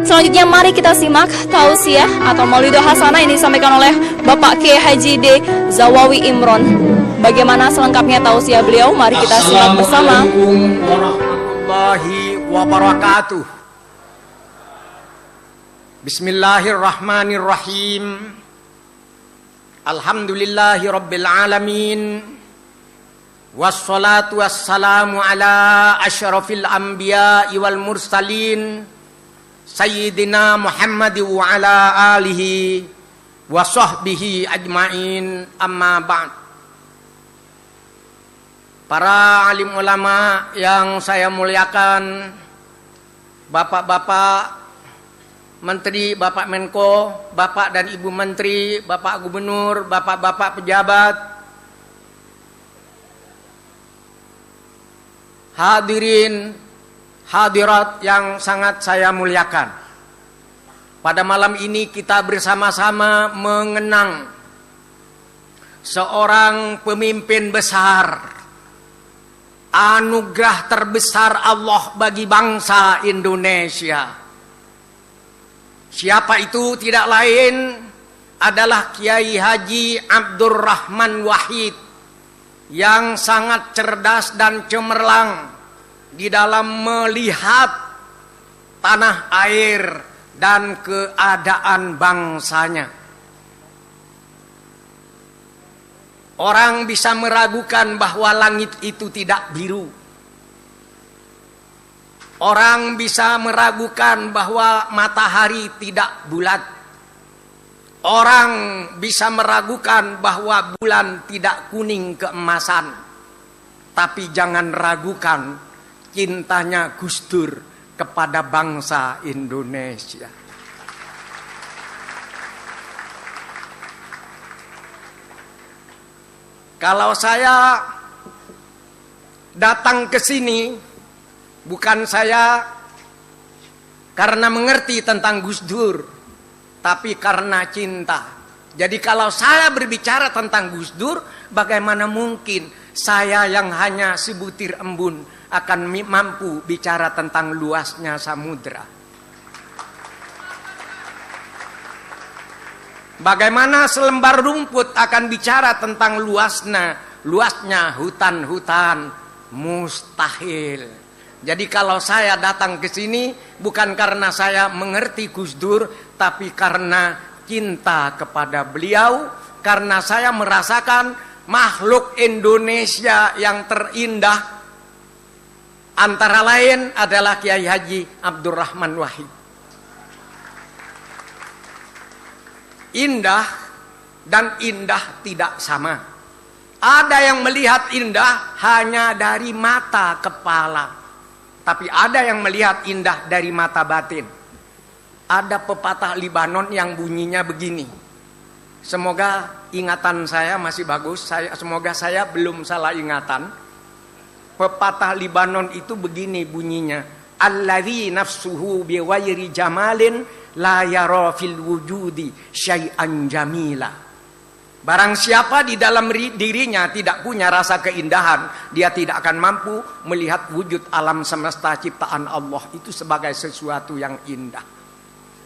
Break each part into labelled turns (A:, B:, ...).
A: Selanjutnya mari kita simak tausiah atau Maulidul Hasanah yang disampaikan oleh Bapak Kiai Haji D. Zawawi Imron. Bagaimana selengkapnya tausiah beliau? Mari kita simak bersama.
B: Assalamualaikum warahmatullahi wabarakatuh. Bismillahirrahmanirrahim. Alhamdulillahi rabbil alamin. Wassalatu wassalamu ala asyrafil anbiya'i wal mursalin Sayyidina Muhammad wa ala alihi wa sahbihi ajma'in, amma ba'd. Para alim ulama yang saya muliakan, bapak-bapak menteri, bapak Menko, bapak dan ibu menteri, bapak gubernur, bapak-bapak pejabat, hadirin hadirat yang sangat saya muliakan. Pada malam ini kita bersama-sama mengenang seorang pemimpin besar, anugerah terbesar Allah bagi bangsa Indonesia. Siapa itu? Tidak lain adalah Kiai Haji Abdurrahman Wahid, yang sangat cerdas dan cemerlang di dalam melihat tanah air dan keadaan bangsanya. Orang bisa meragukan bahwa langit itu tidak biru. Orang bisa meragukan bahwa matahari tidak bulat. Orang bisa meragukan bahwa bulan tidak kuning keemasan. Tapi jangan ragukan cintanya Gus Dur kepada bangsa Indonesia. Kalau saya datang ke sini, bukan saya karena mengerti tentang Gus Dur, tapi karena cinta. Jadi kalau saya berbicara tentang Gus Dur, bagaimana mungkin saya yang hanya sebutir embun akan mampu bicara tentang luasnya samudra? Bagaimana selembar rumput akan bicara tentang luasnya hutan-hutan? Mustahil. Jadi kalau saya datang ke sini bukan karena saya mengerti Gus Dur, tapi karena cinta kepada beliau, karena saya merasakan makhluk Indonesia yang terindah antara lain adalah Kiai Haji Abdurrahman Wahid. Indah dan indah tidak sama. Ada yang melihat indah hanya dari mata kepala, tapi ada yang melihat indah dari mata batin. Ada pepatah Libanon yang bunyinya begini. Semoga ingatan saya masih bagus. Semoga saya belum salah ingatan. Pepatah Libanon itu begini bunyinya. Alladzi nafsuhu biwairi jamalin la yara fil wujudi syai'an jamila. Barang siapa di dalam dirinya tidak punya rasa keindahan, dia tidak akan mampu melihat wujud alam semesta ciptaan Allah itu sebagai sesuatu yang indah.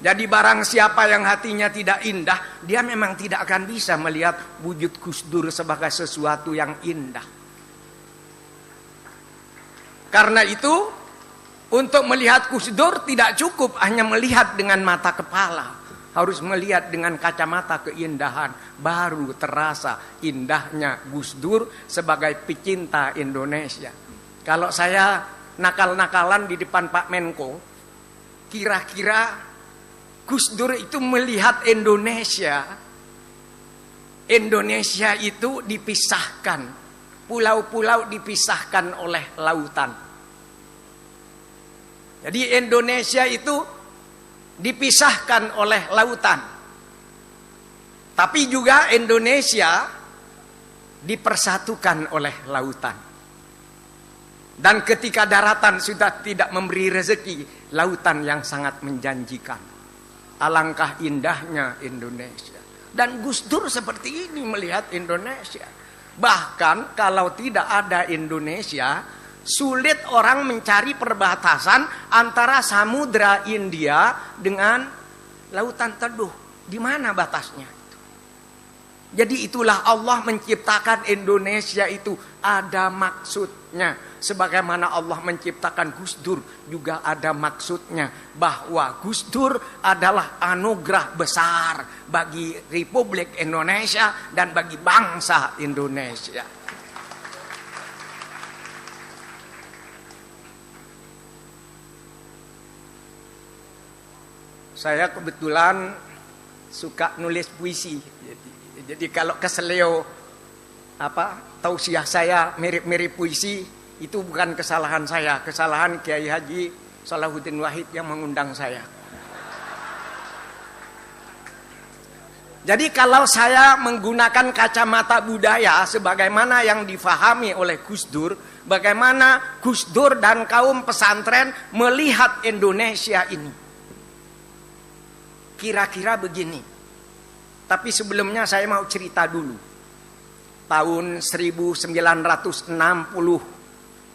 B: Jadi barang siapa yang hatinya tidak indah, dia memang tidak akan bisa melihat wujud Gus Dur sebagai sesuatu yang indah. Karena itu, untuk melihat Gus Dur tidak cukup hanya melihat dengan mata kepala. Harus melihat dengan kacamata keindahan. Baru terasa indahnya Gus Dur sebagai pecinta Indonesia. Kalau saya nakal-nakalan di depan Pak Menko, kira-kira Gus Dur itu melihat Indonesia. Indonesia itu dipisahkan. Pulau-pulau dipisahkan oleh lautan. Jadi Indonesia itu dipisahkan oleh lautan. Tapi juga Indonesia dipersatukan oleh lautan. Dan ketika daratan sudah tidak memberi rezeki, lautan yang sangat menjanjikan. Alangkah indahnya Indonesia. Dan Gus Dur seperti ini melihat Indonesia. Bahkan kalau tidak ada Indonesia, Sulit orang mencari perbatasan antara Samudra India dengan Lautan Teduh. Di mana batasnya? Jadi itulah Allah menciptakan Indonesia itu ada maksudnya. Sebagaimana Allah menciptakan Gus Dur juga ada maksudnya. Bahwa Gus Dur adalah anugerah besar bagi Republik Indonesia dan bagi bangsa Indonesia. Saya kebetulan suka nulis puisi. Jadi kalau keseleo tausiah saya mirip-mirip puisi, itu bukan kesalahan saya, kesalahan Kiai Haji Salahuddin Wahid yang mengundang saya. Jadi kalau saya menggunakan kacamata budaya sebagaimana yang difahami oleh Gus Dur, bagaimana Gus Dur dan kaum pesantren melihat Indonesia ini. Kira-kira begini. Tapi sebelumnya saya mau cerita dulu. Tahun 1960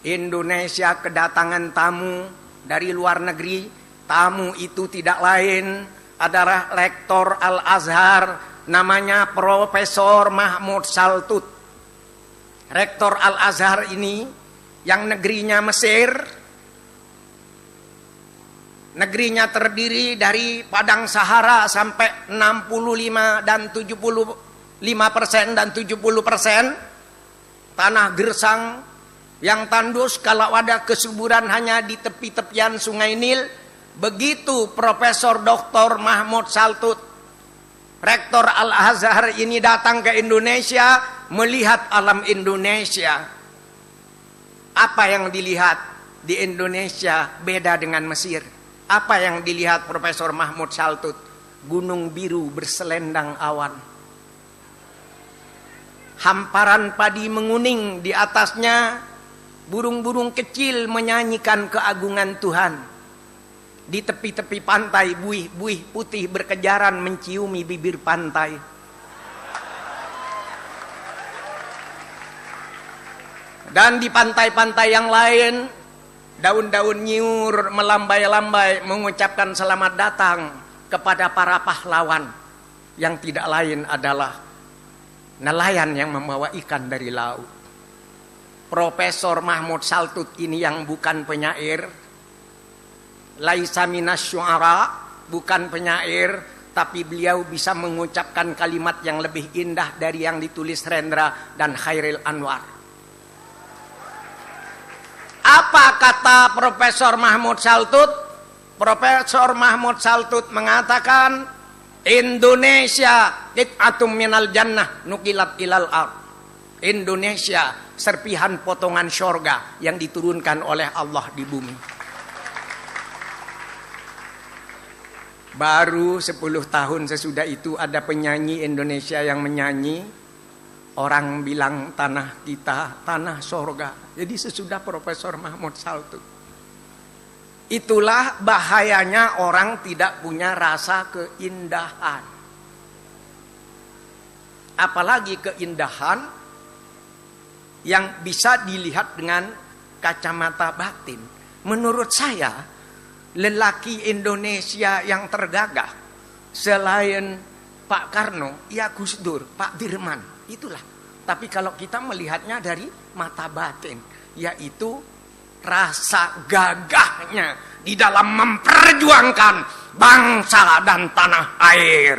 B: Indonesia kedatangan tamu dari luar negeri. Tamu itu tidak lain adalah Rektor Al-Azhar, namanya Profesor Mahmud Saltut. Rektor Al-Azhar ini yang negerinya Mesir. Negerinya terdiri dari padang Sahara sampai 65 dan 75% dan 70%. Tanah gersang yang tandus, kalau ada kesuburan hanya di tepi-tepian Sungai Nil. Begitu Profesor Dr. Mahmud Saltut, Rektor Al-Azhar ini datang ke Indonesia, melihat alam Indonesia. Apa yang dilihat di Indonesia beda dengan Mesir? Apa yang dilihat Profesor Mahmud Saltut? Gunung biru berselendang awan. Hamparan padi menguning, di atasnya burung-burung kecil menyanyikan keagungan Tuhan. Di tepi-tepi pantai buih-buih putih berkejaran menciumi bibir pantai. Dan di pantai-pantai yang lain, daun-daun nyiur melambai-lambai mengucapkan selamat datang kepada para pahlawan yang tidak lain adalah nelayan yang membawa ikan dari laut. Profesor Mahmud Saltut ini yang bukan penyair, laisa minas syu'ara, bukan penyair, tapi beliau bisa mengucapkan kalimat yang lebih indah dari yang ditulis Rendra dan Khairil Anwar. Apa kata Profesor Mahmud Saltut? Profesor Mahmud Saltut mengatakan, Indonesia qit'atum minal jannah nukilat ilal ard. Indonesia serpihan potongan syurga yang diturunkan oleh Allah di bumi. Baru 10 tahun sesudah itu ada penyanyi Indonesia yang menyanyi, orang bilang tanah kita, tanah sorga. Jadi sesudah Profesor Mahmud Saltut. Itulah bahayanya orang tidak punya rasa keindahan. Apalagi keindahan yang bisa dilihat dengan kacamata batin. Menurut saya, lelaki Indonesia yang tergagah selain Pak Karno, ya Gus Dur, Pak Dirman. Itulah. Tapi kalau kita melihatnya dari mata batin, yaitu rasa gagahnya di dalam memperjuangkan bangsa dan tanah air.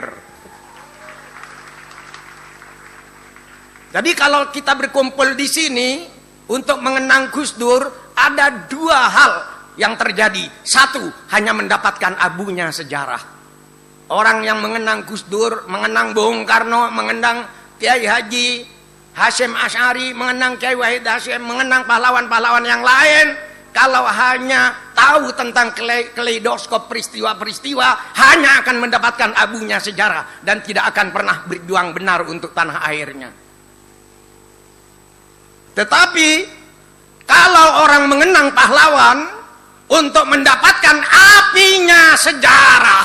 B: Jadi kalau kita berkumpul di sini untuk mengenang Gus Dur, ada 2 hal yang terjadi. 1, hanya mendapatkan abunya sejarah. Orang yang mengenang Gus Dur, mengenang Bung Karno, mengenang Kiai Haji Hasyim Asy'ari, mengenang Kiai Wahid Hasyim, mengenang pahlawan-pahlawan yang lain, kalau hanya tahu tentang kaleidoskop peristiwa-peristiwa, hanya akan mendapatkan abunya sejarah dan tidak akan pernah berjuang benar untuk tanah airnya. Tetapi kalau orang mengenang pahlawan untuk mendapatkan apinya sejarah,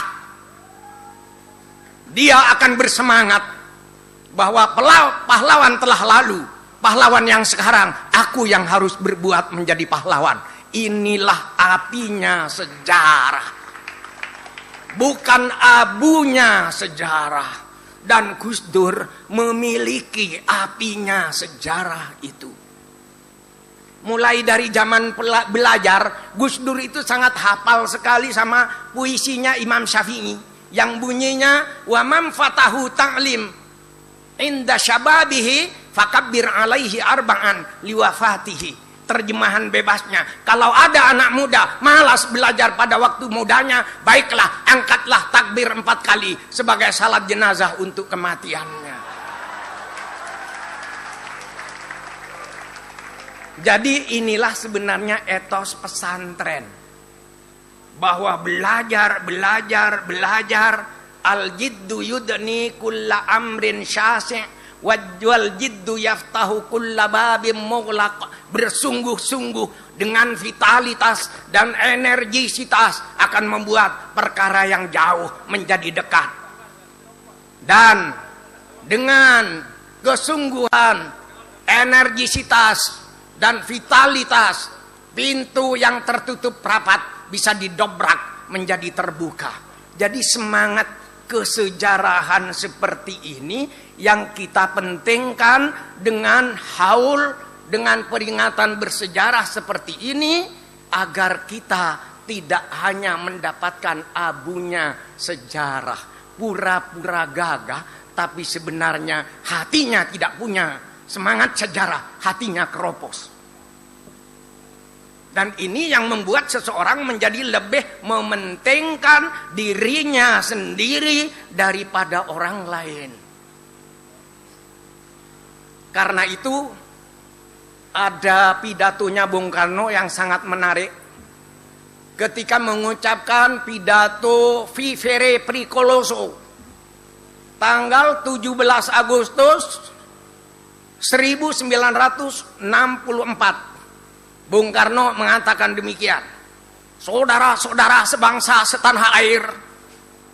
B: dia akan bersemangat bahwa pahlawan telah lalu, pahlawan yang sekarang aku yang harus berbuat menjadi pahlawan. Inilah apinya sejarah, bukan abunya sejarah. Dan Gus Dur memiliki apinya sejarah itu. Mulai dari zaman belajar, Gus Dur itu sangat hafal sekali sama puisinya Imam Syafi'i yang bunyinya wa man fatahu ta'lim inda syababihi fakabbir alaihi arba'an liwafatihi. Terjemahan bebasnya, kalau ada anak muda malas belajar pada waktu mudanya, baiklah angkatlah takbir 4 kali sebagai salat jenazah untuk kematiannya. Jadi inilah sebenarnya etos pesantren, bahwa belajar, al-jiddu yudni kulla amrin syasi' wal jiddu yaftahu kulla babim mughlaq. Bersungguh-sungguh dengan vitalitas dan energisitas akan membuat perkara yang jauh menjadi dekat. Dan dengan kesungguhan, energisitas dan vitalitas, pintu yang tertutup rapat bisa didobrak menjadi terbuka. Jadi semangat kesejarahan seperti ini yang kita pentingkan dengan haul, dengan peringatan bersejarah seperti ini, agar kita tidak hanya mendapatkan abunya sejarah, pura-pura gagah, tapi sebenarnya hatinya tidak punya semangat sejarah, hatinya keropos. Dan ini yang membuat seseorang menjadi lebih mementingkan dirinya sendiri daripada orang lain. Karena itu ada pidatonya Bung Karno yang sangat menarik ketika mengucapkan pidato Vivere Pericoloso tanggal 17 Agustus 1964. Bung Karno mengatakan demikian: saudara-saudara sebangsa setanah air,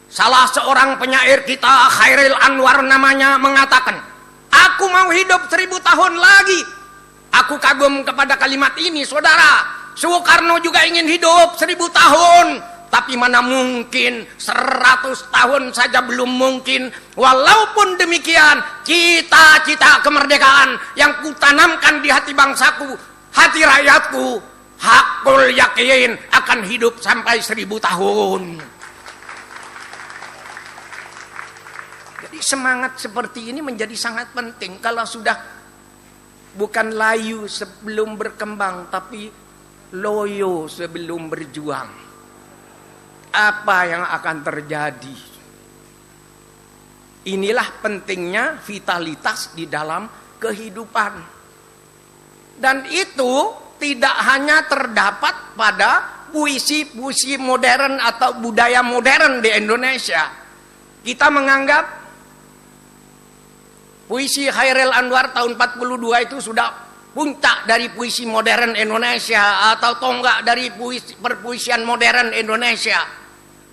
B: salah seorang penyair kita, Khairil Anwar namanya, mengatakan, aku mau hidup 1000 tahun lagi. Aku kagum kepada kalimat ini, saudara. Soekarno juga ingin hidup 1000 tahun. Tapi mana mungkin, 100 tahun saja belum mungkin. Walaupun demikian, cita-cita kemerdekaan yang kutanamkan di hati bangsaku, hati rakyatku, hakul yakin akan hidup sampai 1000 tahun. Jadi semangat seperti ini menjadi sangat penting. Kalau sudah bukan layu sebelum berkembang, tapi loyo sebelum berjuang, apa yang akan terjadi? Inilah pentingnya vitalitas di dalam kehidupan. Dan itu tidak hanya terdapat pada puisi-puisi modern atau budaya modern di Indonesia. Kita menganggap puisi Khairil Anwar tahun 42 itu sudah puncak dari puisi modern Indonesia, atau tonggak dari perpuisian modern Indonesia.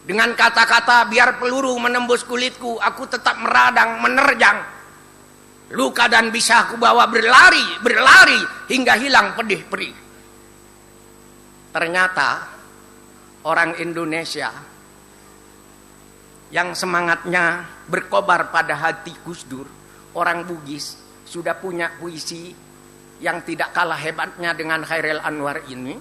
B: Dengan kata-kata, biar peluru menembus kulitku, aku tetap meradang, menerjang. Luka dan bisa aku bawa berlari hingga hilang pedih perih. Ternyata orang Indonesia yang semangatnya berkobar pada hati Gus Dur, orang Bugis, sudah punya puisi yang tidak kalah hebatnya dengan Khairil Anwar ini,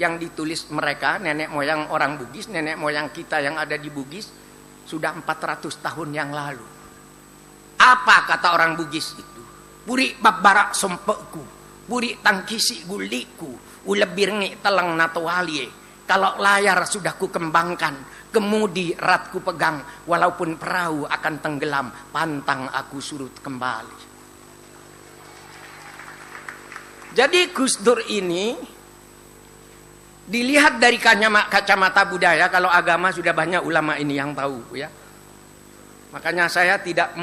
B: yang ditulis mereka, nenek moyang orang Bugis, nenek moyang kita yang ada di Bugis, sudah 400 tahun yang lalu. Apa kata orang Bugis itu? Puri babbarak sompekku, puri tangkisi guliku, ulebirngi telang natwalie. Kalau layar sudah ku kembangkan, kemudi erat ku pegang, walaupun perahu akan tenggelam, pantang aku surut kembali. Jadi Gus Dur ini dilihat dari kacamata budaya. Kalau agama sudah banyak ulama ini yang tahu, ya. Makanya saya tidak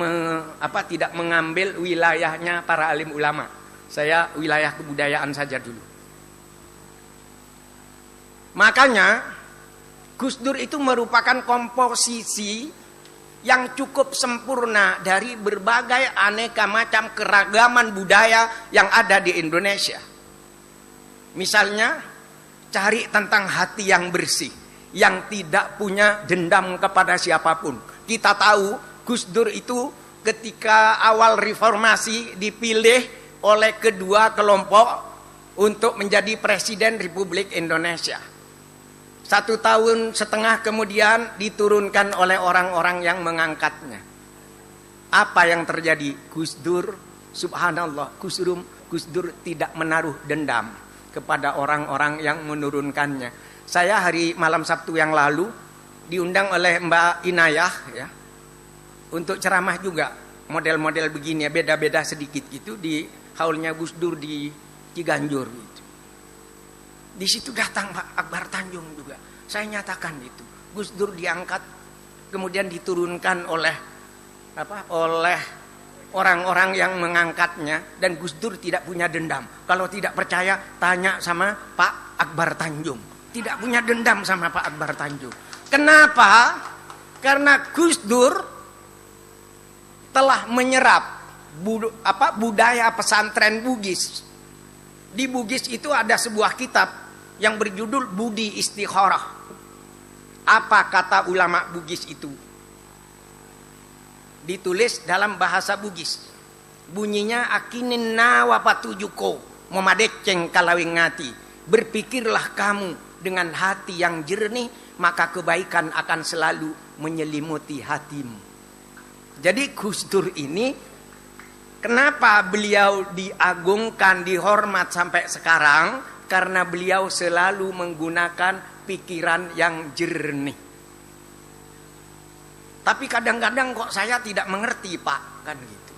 B: mengambil wilayahnya para alim ulama. Saya wilayah kebudayaan saja dulu. Makanya Gus Dur itu merupakan komposisi yang cukup sempurna dari berbagai aneka macam keragaman budaya yang ada di Indonesia. Misalnya, cari tentang hati yang bersih, yang tidak punya dendam kepada siapapun. Kita tahu Gus Dur itu ketika awal reformasi dipilih oleh kedua kelompok untuk menjadi Presiden Republik Indonesia. 1,5 tahun kemudian diturunkan oleh orang-orang yang mengangkatnya. Apa yang terjadi? Gus Dur, subhanallah, Gus Dur tidak menaruh dendam kepada orang-orang yang menurunkannya. Saya hari malam Sabtu yang lalu diundang oleh Mbak Inayah ya, untuk ceramah juga. Model-model begini ya, beda-beda sedikit gitu di haulnya Gus Dur di Ciganjur gitu. Di situ datang Pak Akbar Tanjung juga. Saya nyatakan itu. Gus Dur diangkat kemudian diturunkan oleh orang-orang yang mengangkatnya, dan Gus Dur tidak punya dendam. Kalau tidak percaya tanya sama Pak Akbar Tanjung. Tidak punya dendam sama Pak Akbar Tanjung. Kenapa? Karena Gus Dur telah menyerap budaya pesantren Bugis. Di Bugis itu ada sebuah kitab yang berjudul Budi Istikharah. Apa kata ulama Bugis itu? Ditulis dalam bahasa Bugis. Bunyinya akinin nawapatujuko memadeceng kalawing ngati. Berpikirlah kamu dengan hati yang jernih, maka kebaikan akan selalu menyelimuti hatimu. Jadi Gus Dur ini, kenapa beliau diagungkan, dihormat sampai sekarang? Karena beliau selalu menggunakan pikiran yang jernih. Tapi kadang-kadang kok saya tidak mengerti Pak, kan gitu.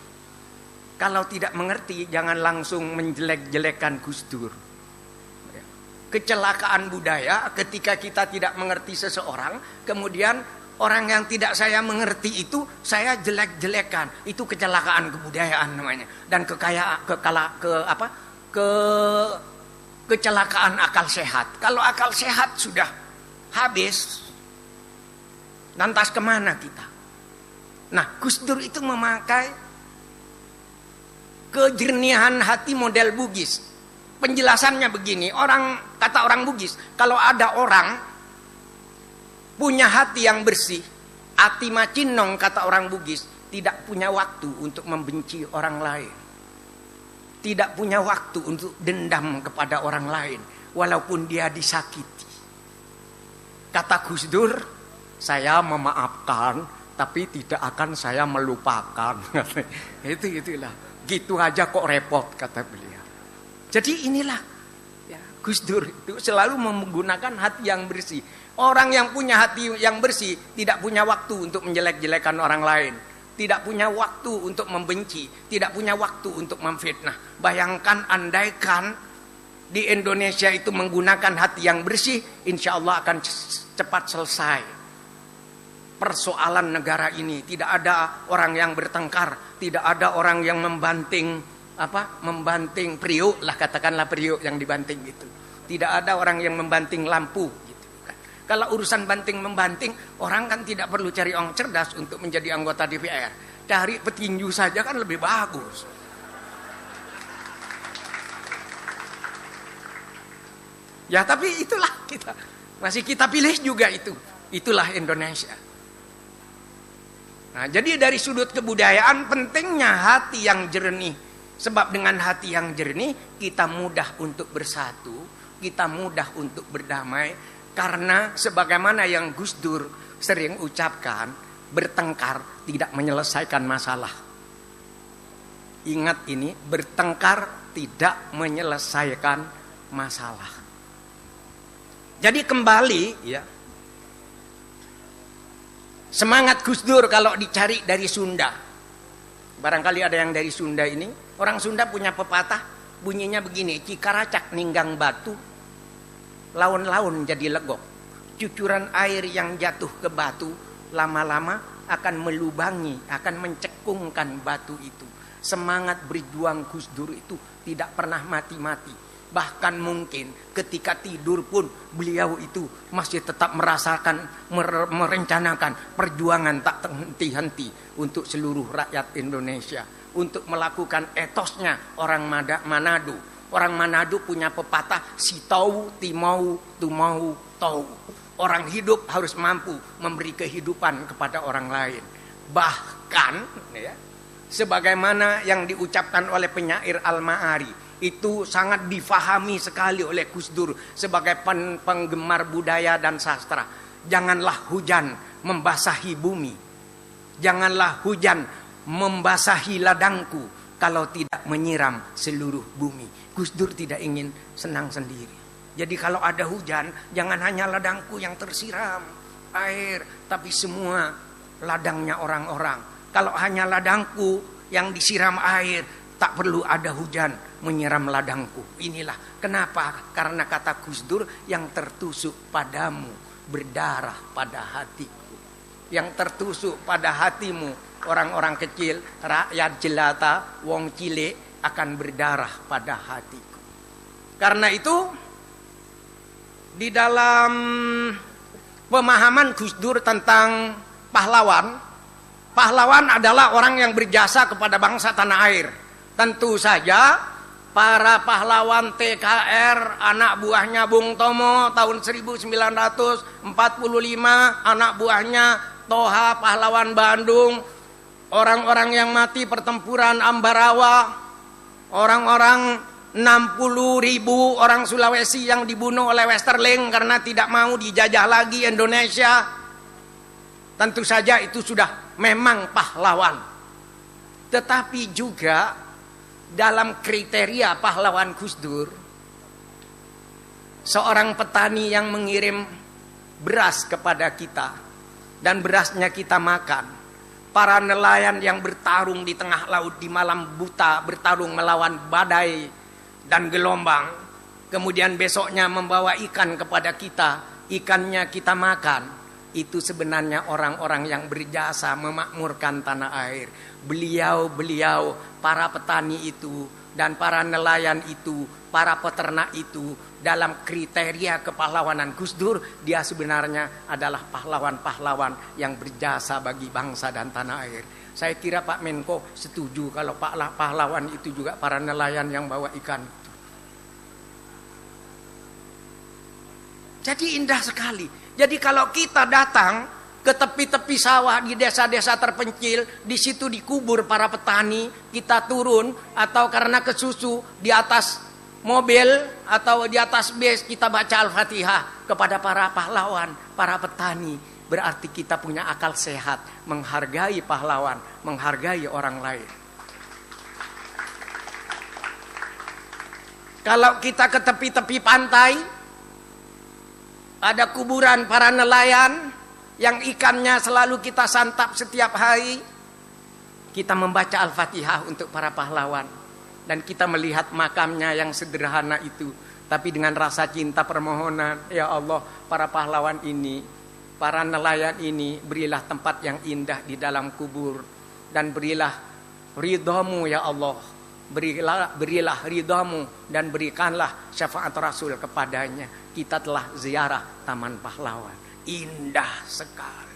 B: Kalau tidak mengerti jangan langsung menjelek-jelekan Gus Dur. Kecelakaan budaya ketika kita tidak mengerti seseorang, kemudian orang yang tidak saya mengerti itu saya jelek-jelekan. Itu kecelakaan kebudayaan namanya. Dan kecelakaan akal sehat. Kalau akal sehat sudah habis, lantas kemana kita? Nah, Gus Dur itu memakai kejernihan hati model Bugis. Penjelasannya begini, kata orang Bugis, kalau ada orang punya hati yang bersih, hati macinong kata orang Bugis, tidak punya waktu untuk membenci orang lain. Tidak punya waktu untuk dendam kepada orang lain, walaupun dia disakiti. Kata Gus Dur, saya memaafkan, tapi tidak akan saya melupakan. Itulah. Gitu aja kok repot, kata beliau. Jadi inilah ya, Gus Dur itu selalu menggunakan hati yang bersih. Orang yang punya hati yang bersih tidak punya waktu untuk menjelek-jelekan orang lain. Tidak punya waktu untuk membenci, tidak punya waktu untuk memfitnah. Bayangkan andaikan di Indonesia itu menggunakan hati yang bersih, insya Allah akan cepat selesai persoalan negara ini. Tidak ada orang yang bertengkar, tidak ada orang yang membanting Priuk lah, katakanlah Priuk yang dibanting itu. Tidak ada orang yang membanting lampu. Kalau urusan banting-membanting, orang kan tidak perlu cari orang cerdas untuk menjadi anggota DPR. Cari petinju saja kan lebih bagus. Ya tapi itulah kita. Masih kita pilih juga itu. Itulah Indonesia. Nah, jadi dari sudut kebudayaan pentingnya hati yang jernih. Sebab dengan hati yang jernih kita mudah untuk bersatu. Kita mudah untuk berdamai. Karena sebagaimana yang Gus Dur sering ucapkan, bertengkar tidak menyelesaikan masalah. Ingat ini, bertengkar tidak menyelesaikan masalah. Jadi kembali ya, semangat Gus Dur kalau dicari dari Sunda. Barangkali ada yang dari Sunda ini. Orang Sunda punya pepatah bunyinya begini, Cikaracak ninggang batu, laun-laun jadi legok. Cucuran air yang jatuh ke batu lama-lama akan melubangi, akan mencekungkan batu itu. Semangat berjuang Gus Dur itu tidak pernah mati-mati. Bahkan mungkin ketika tidur pun beliau itu masih tetap merencanakan perjuangan tak henti-henti untuk seluruh rakyat Indonesia. Untuk melakukan etosnya orang Manado. Orang Manado punya pepatah, si tahu, timau, tumau, tahu. Orang hidup harus mampu memberi kehidupan kepada orang lain. Bahkan, ya, sebagaimana yang diucapkan oleh penyair Al-Ma'ari, itu sangat difahami sekali oleh Gus Dur sebagai penggemar budaya dan sastra. Janganlah hujan membasahi bumi. Janganlah hujan membasahi ladangku kalau tidak menyiram seluruh bumi. Gus Dur tidak ingin senang sendiri. Jadi kalau ada hujan, jangan hanya ladangku yang tersiram air, tapi semua ladangnya orang-orang. Kalau hanya ladangku yang disiram air, tak perlu ada hujan menyiram ladangku. Inilah kenapa, karena kata Gus Dur, yang tertusuk padamu berdarah pada hatiku. Yang tertusuk pada hatimu, orang-orang kecil, rakyat jelata, wong cilik, akan berdarah pada hatiku. Karena itu, di dalam pemahaman Gus Dur tentang pahlawan, pahlawan adalah orang yang berjasa kepada bangsa tanah air. Tentu saja para pahlawan TKR, anak buahnya Bung Tomo tahun 1945, anak buahnya Toha pahlawan Bandung, orang-orang yang mati pertempuran Ambarawa, orang-orang 60.000 orang Sulawesi yang dibunuh oleh Westerling karena tidak mau dijajah lagi Indonesia. Tentu saja itu sudah memang pahlawan. Tetapi juga dalam kriteria pahlawan Gus Dur, seorang petani yang mengirim beras kepada kita dan berasnya kita makan. Para nelayan yang bertarung di tengah laut di malam buta, bertarung melawan badai dan gelombang. Kemudian besoknya membawa ikan kepada kita, ikannya kita makan. Itu sebenarnya orang-orang yang berjasa memakmurkan tanah air. Beliau-beliau, para petani itu dan para nelayan itu, para peternak itu, dalam kriteria kepahlawanan Gus Dur, dia sebenarnya adalah pahlawan-pahlawan yang berjasa bagi bangsa dan tanah air. Saya kira Pak Menko setuju kalau pahlawan itu juga para nelayan yang bawa ikan. Jadi indah sekali. Jadi kalau kita datang ke tepi-tepi sawah di desa-desa terpencil, di situ dikubur para petani, kita turun atau karena kesusu di atas mobil atau di atas bus kita baca Al-Fatihah kepada para pahlawan, para petani. Berarti kita punya akal sehat, menghargai pahlawan, menghargai orang lain. Kalau kita ke tepi-tepi pantai, ada kuburan para nelayan yang ikannya selalu kita santap setiap hari. Kita membaca Al-Fatihah untuk para pahlawan. Dan kita melihat makamnya yang sederhana itu, tapi dengan rasa cinta permohonan, ya Allah, para pahlawan ini, para nelayan ini, berilah tempat yang indah di dalam kubur, dan berilah ridhamu ya Allah, berilah ridhamu, dan berikanlah syafaat Rasul kepadanya. Kita telah ziarah Taman Pahlawan, indah sekali.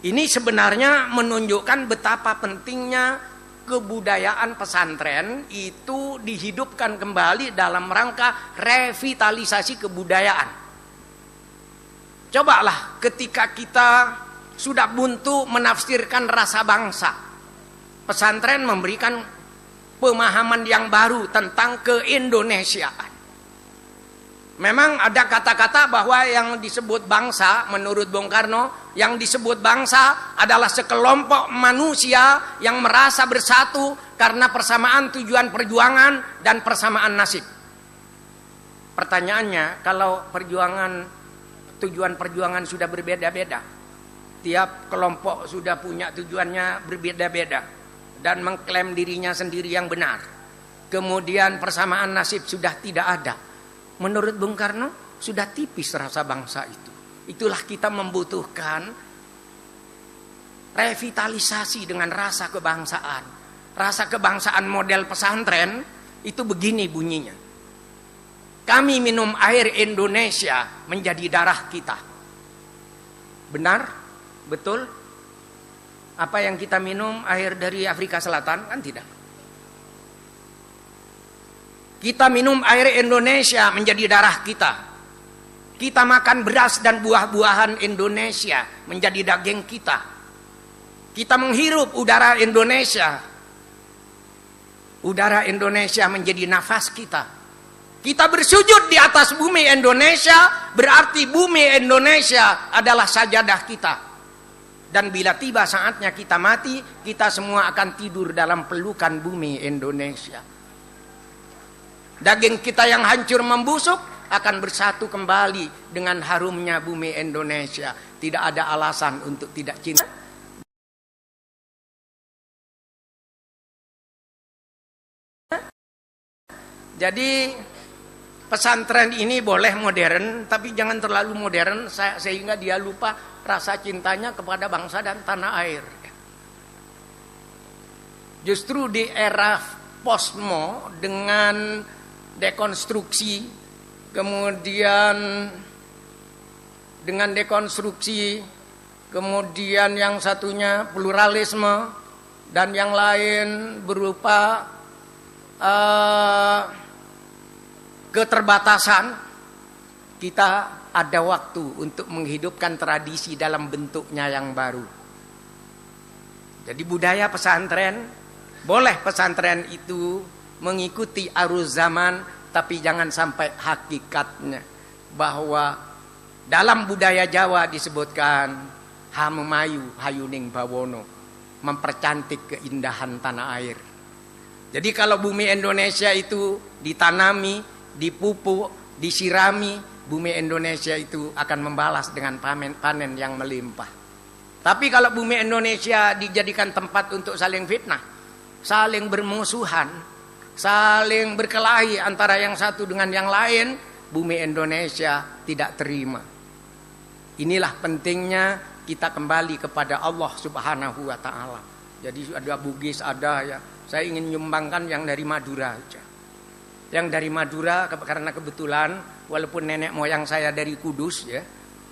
B: Ini sebenarnya menunjukkan betapa pentingnya kebudayaan pesantren itu dihidupkan kembali dalam rangka revitalisasi kebudayaan. Cobalah ketika kita sudah buntu menafsirkan rasa bangsa, pesantren memberikan pemahaman yang baru tentang keindonesiaan. Memang ada kata-kata bahwa yang disebut bangsa, menurut Bung Karno, yang disebut bangsa adalah sekelompok manusia yang merasa bersatu karena persamaan tujuan perjuangan dan persamaan nasib. Pertanyaannya, kalau tujuan perjuangan sudah berbeda-beda, tiap kelompok sudah punya tujuannya berbeda-beda dan mengklaim dirinya sendiri yang benar, kemudian persamaan nasib sudah tidak ada, menurut Bung Karno sudah tipis rasa bangsa itu. Itulah kita membutuhkan revitalisasi dengan rasa kebangsaan. Rasa kebangsaan model pesantren itu begini bunyinya. Kami minum air Indonesia menjadi darah kita. Benar? Betul? Apa yang kita minum air dari Afrika Selatan? Kan tidak. Kita minum air Indonesia menjadi darah kita. Kita makan beras dan buah-buahan Indonesia menjadi daging kita. Kita menghirup udara Indonesia. Udara Indonesia menjadi nafas kita. Kita bersujud di atas bumi Indonesia, berarti bumi Indonesia adalah sajadah kita. Dan bila tiba saatnya kita mati, kita semua akan tidur dalam pelukan bumi Indonesia. Daging kita yang hancur membusuk akan bersatu kembali dengan harumnya bumi Indonesia. Tidak ada alasan untuk tidak cinta. Jadi pesantren ini boleh modern, tapi jangan terlalu modern sehingga dia lupa rasa cintanya kepada bangsa dan tanah air. Justru di era posmo dengan dekonstruksi, kemudian yang satunya pluralisme, dan yang lain berupa keterbatasan, kita ada waktu untuk menghidupkan tradisi dalam bentuknya yang baru. Jadi budaya pesantren, boleh pesantren itu mengikuti arus zaman, tapi jangan sampai hakikatnya. Bahwa dalam budaya Jawa disebutkan hamemayu hayuning bawono, mempercantik keindahan tanah air. Jadi kalau bumi Indonesia itu ditanami, dipupuk, disirami, bumi Indonesia itu akan membalas dengan panen yang melimpah. Tapi kalau bumi Indonesia dijadikan tempat untuk saling fitnah, saling bermusuhan, saling berkelahi antara yang satu dengan yang lain, bumi Indonesia tidak terima. Inilah pentingnya kita kembali kepada Allah Subhanahu wa Ta'ala. Jadi ada Bugis, ada ya. Saya ingin menyumbangkan yang dari Madura aja. Yang dari Madura karena kebetulan walaupun nenek moyang saya dari Kudus ya,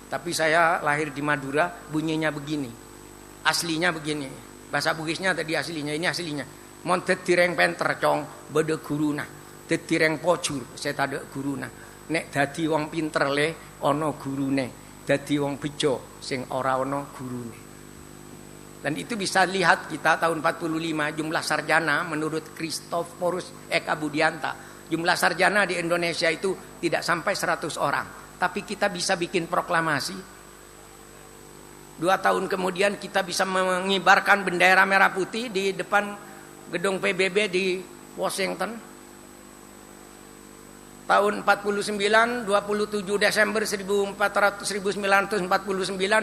B: tapi saya lahir di Madura, bunyinya begini. Aslinya begini. Bahasa Bugisnya tadi aslinya, ini aslinya. Mon tetireng penter cong bede guruna, tetireng pocur setade guruna. Nek dadi wong pinter le ono gurune, dadi wong bejo sing ora ono gurune. Dan itu bisa lihat kita tahun 45 jumlah sarjana menurut Christophorus Eka Budianta, jumlah sarjana di Indonesia itu tidak sampai 100 orang. Tapi kita bisa bikin proklamasi. 2 tahun kemudian kita bisa mengibarkan bendera merah putih di depan gedung PBB di Washington. Tahun 49, 27 Desember 1949,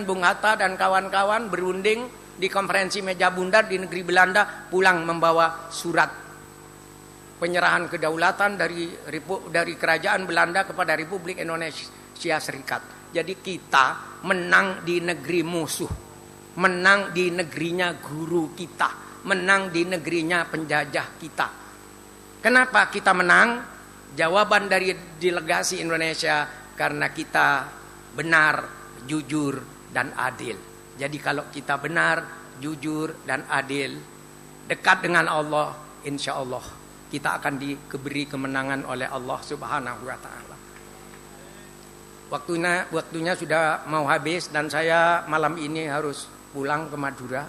B: Bung Hatta dan kawan-kawan berunding di konferensi meja bundar di negeri Belanda, pulang membawa surat penyerahan kedaulatan dari kerajaan Belanda kepada Republik Indonesia Serikat. Jadi kita menang di negeri musuh, menang di negerinya guru kita, menang di negerinya penjajah kita. Kenapa kita menang? Jawaban dari delegasi Indonesia, karena kita benar, jujur, dan adil. Jadi kalau kita benar, jujur, dan adil, dekat dengan Allah, insya Allah kita akan diberi kemenangan oleh Allah Subhanahu wa Ta'ala. Waktunya sudah mau habis dan saya malam ini harus pulang ke Madura.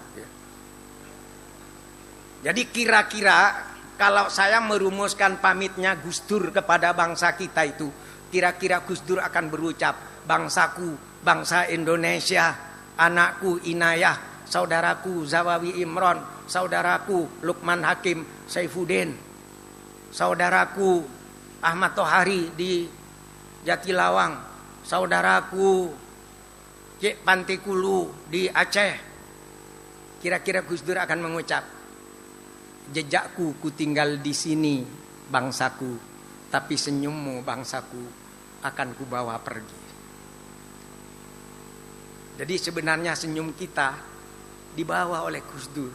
B: Jadi kira-kira kalau saya merumuskan pamitnya Gus Dur kepada bangsa kita itu, kira-kira Gus Dur akan berucap, bangsaku, bangsa Indonesia, anakku Inayah, saudaraku Zawawi Imron, saudaraku Lukman Hakim Saifuddin, saudaraku Ahmad Tohari di Jatilawang, saudaraku Cik Pantikulu di Aceh. Kira-kira Gus Dur akan mengucap, jejakku ku tinggal di sini bangsaku, tapi senyummu bangsaku akan ku bawa pergi. Jadi sebenarnya senyum kita dibawa oleh Gus Dur.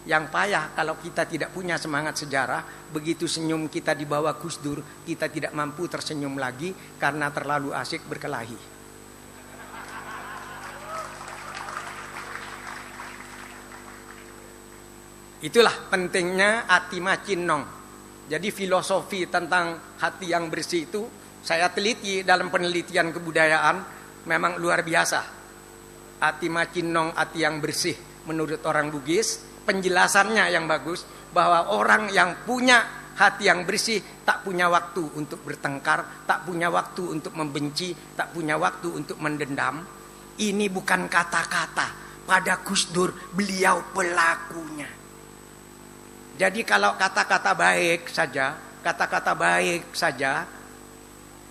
B: Yang payah kalau kita tidak punya semangat sejarah, begitu senyum kita dibawa Gus Dur, kita tidak mampu tersenyum lagi karena terlalu asyik berkelahi. Itulah pentingnya ati macinong. Jadi filosofi tentang hati yang bersih itu saya teliti dalam penelitian kebudayaan, memang luar biasa. Ati macinong ati yang bersih menurut orang Bugis, penjelasannya yang bagus bahwa orang yang punya hati yang bersih tak punya waktu untuk bertengkar, tak punya waktu untuk membenci, tak punya waktu untuk mendendam. Ini bukan kata-kata, pada Gus Dur beliau pelakunya. Jadi kalau kata-kata baik saja,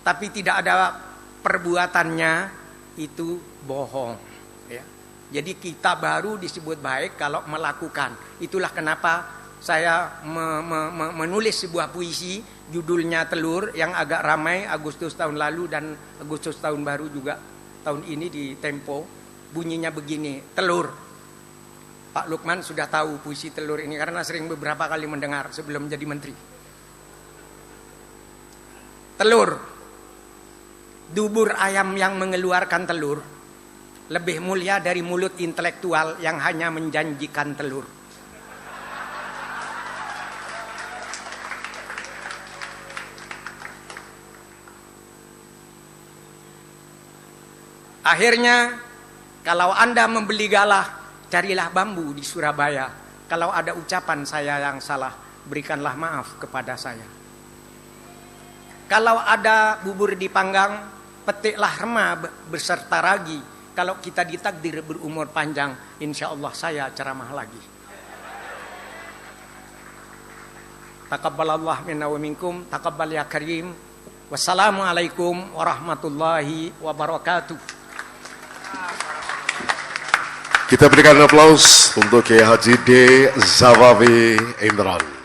B: tapi tidak ada perbuatannya, itu bohong. Ya. Jadi kita baru disebut baik kalau melakukan. Itulah kenapa saya menulis sebuah puisi, judulnya Telur, yang agak ramai Agustus tahun lalu dan Agustus tahun baru juga tahun ini di Tempo. Bunyinya begini, telur. Pak Lukman sudah tahu puisi telur ini karena sering beberapa kali mendengar sebelum jadi menteri. Telur. Dubur ayam yang mengeluarkan telur lebih mulia dari mulut intelektual yang hanya menjanjikan telur. Akhirnya, kalau Anda membeli galah, carilah bambu di Surabaya. Kalau ada ucapan saya yang salah, berikanlah maaf kepada saya. Kalau ada bubur dipanggang, petiklah rema beserta ragi. Kalau kita ditakdir berumur panjang, insya Allah saya ceramah lagi. Taqabbalallah minna wa minkum, taqabbal ya karim. Wassalamualaikum warahmatullahi wabarakatuh.
C: Kita berikan aplaus untuk Kiai Haji D. Zawawi Imron.